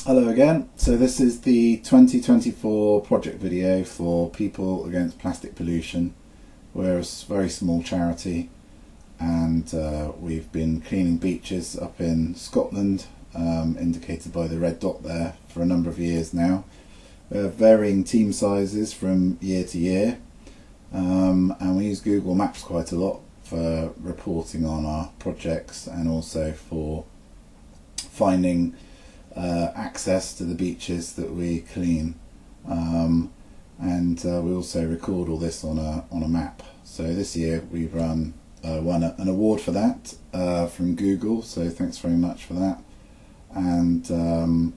Hello again. So this is the 2024 project video for People Against Plastic Pollution. We're a very small charity, and we've been cleaning beaches up in Scotland, indicated by the red dot there, for a number of years now. We have varying team sizes from year to year, and we use Google Maps quite a lot for reporting on our projects and also for finding access to the beaches that we clean, and we also record all this on a map. So this year we've won an award for that from Google, so thanks very much for that, and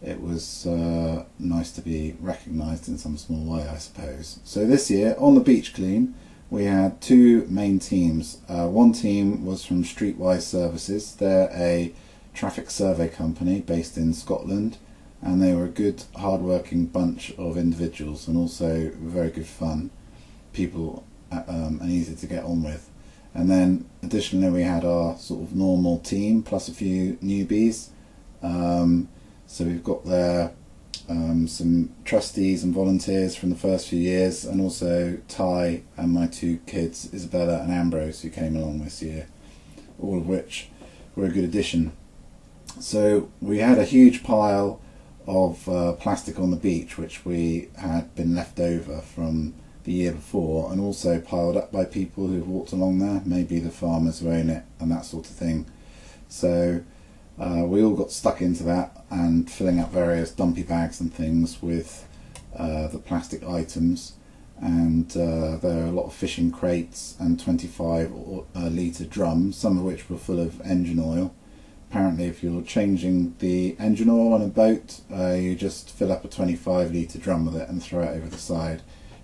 it was nice to be recognised in some small way, I suppose. So this year on the beach clean we had two main teams. One team was from Streetwise Services. They're a traffic survey company based in Scotland, and they were a good hard-working bunch of individuals and also very good fun people, and easy to get on with. And then additionally we had our sort of normal team plus a few newbies. So we've got there some trustees and volunteers from the first few years, and also Ty and my two kids, Isabella and Ambrose, who came along this year, all of which were a good addition. So we had a huge pile of plastic on the beach which we had been left over from the year before, and also piled up by people who've walked along there, maybe the farmers who own it and that sort of thing. So we all got stuck into that and filling up various dumpy bags and things with the plastic items, and there are a lot of fishing crates and 25 litre drums, some of which were full of engine oil. Apparently if you're changing the engine oil on a boat, you just fill up a 25 litre drum with it and throw it over the side,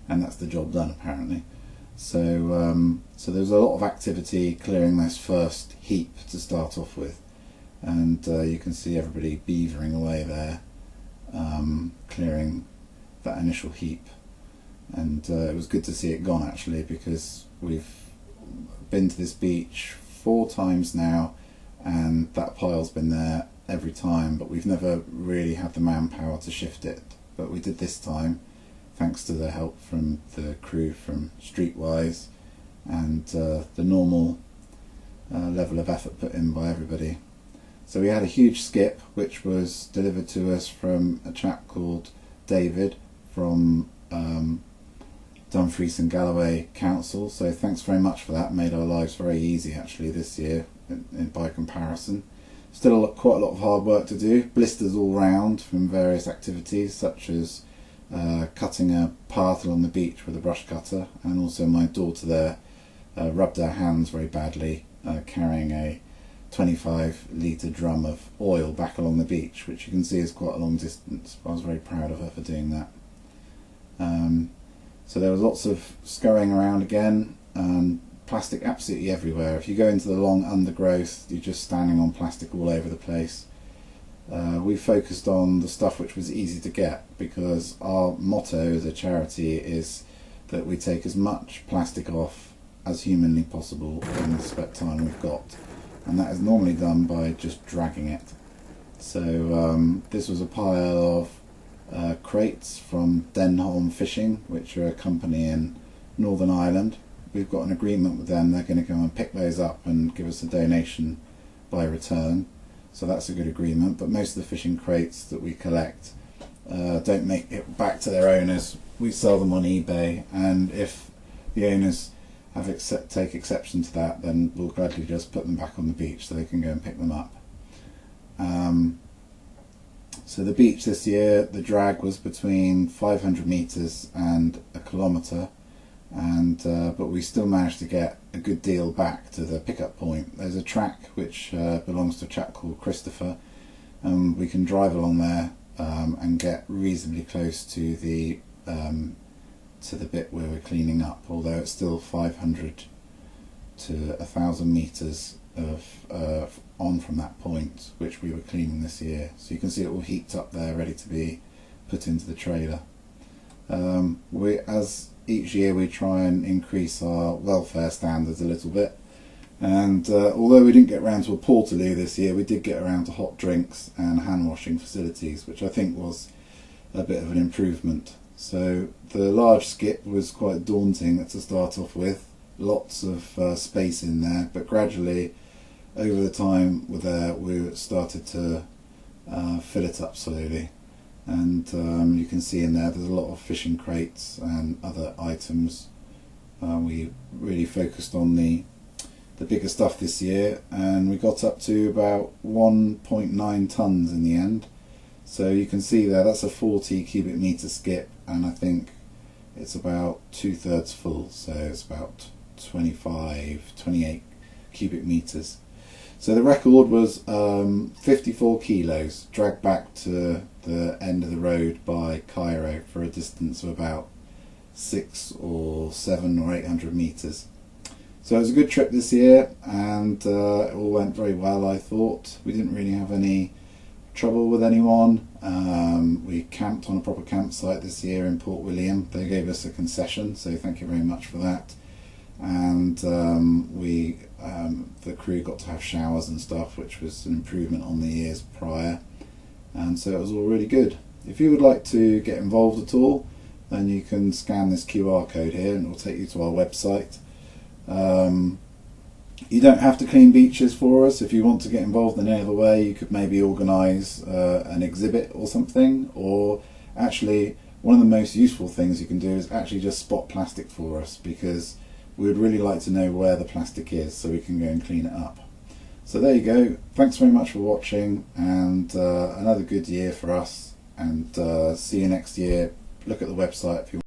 and that's the job done apparently. So so there's a lot of activity clearing this first heap to start off with, and you can see everybody beavering away there, clearing that initial heap, and it was good to see it gone actually, because we've been to this beach 4 times now, and that pile's been there every time, but we've never really had the manpower to shift it. But we did this time, thanks to the help from the crew from Streetwise and the normal level of effort put in by everybody. So we had a huge skip which was delivered to us from a chap called David from Dumfries and Galloway Council, so thanks very much for that. Made our lives very easy actually this year by comparison. Still quite a lot of hard work to do, blisters all round from various activities such as cutting a path along the beach with a brush cutter, and also my daughter there rubbed her hands very badly carrying a 25 litre drum of oil back along the beach, which you can see is quite a long distance. I was very proud of her for doing that. So there was lots of scurrying around again, and plastic absolutely everywhere. If you go into the long undergrowth, you're just standing on plastic all over the place. We focused on the stuff which was easy to get, because our motto as a charity is that we take as much plastic off as humanly possible in the spare time we've got, and that is normally done by just dragging it. So this was a pile of crates from Denholm Fishing, which are a company in Northern Ireland. We've got an agreement with them. They're going to go and pick those up and give us a donation by return, so that's a good agreement. But most of the fishing crates that we collect don't make it back to their owners. We sell them on eBay, and if the owners take exception to that, then we'll gladly just put them back on the beach so they can go and pick them up. So the beach this year, the drag was between 500 metres and a kilometre, and but we still managed to get a good deal back to the pickup point. There's a track which belongs to a chap called Christopher, and we can drive along there and get reasonably close to the bit where we're cleaning up, although it's still 500 to 1,000 metres of on from that point which we were cleaning this year. So you can see it all heaped up there ready to be put into the trailer. As each year we try and increase our welfare standards a little bit, And although we didn't get around to a portaloo this year, we did get around to hot drinks and hand washing facilities, which I think was a bit of an improvement. So the large skip was quite daunting to start off with, lots of space in there, but gradually over the time we started to fill it up slowly. And you can see in there's a lot of fishing crates and other items. We really focused on the bigger stuff this year, and we got up to about 1.9 tons in the end. So you can see there, that's a 40 cubic metre skip, and I think it's about 2/3 full, so it's about 28 cubic metres. So the record was 54 kilos dragged back to the end of the road by Cairo for a distance of about 600 or 700 or 800 metres. So it was a good trip this year, and it all went very well, I thought. We didn't really have any trouble with anyone. We camped on a proper campsite this year in Port William. They gave us a concession, so thank you very much for that. And the crew got to have showers and stuff, which was an improvement on the years prior. And so it was all really good. If you would like to get involved at all, then you can scan this QR code here and it will take you to our website. You don't have to clean beaches for us. If you want to get involved in any other way, you could maybe organise an exhibit or something, or actually one of the most useful things you can do is actually just spot plastic for us, because we would really like to know where the plastic is so we can go and clean it up. So there you go. Thanks very much for watching, and another good year for us, and see you next year. Look at the website if you want.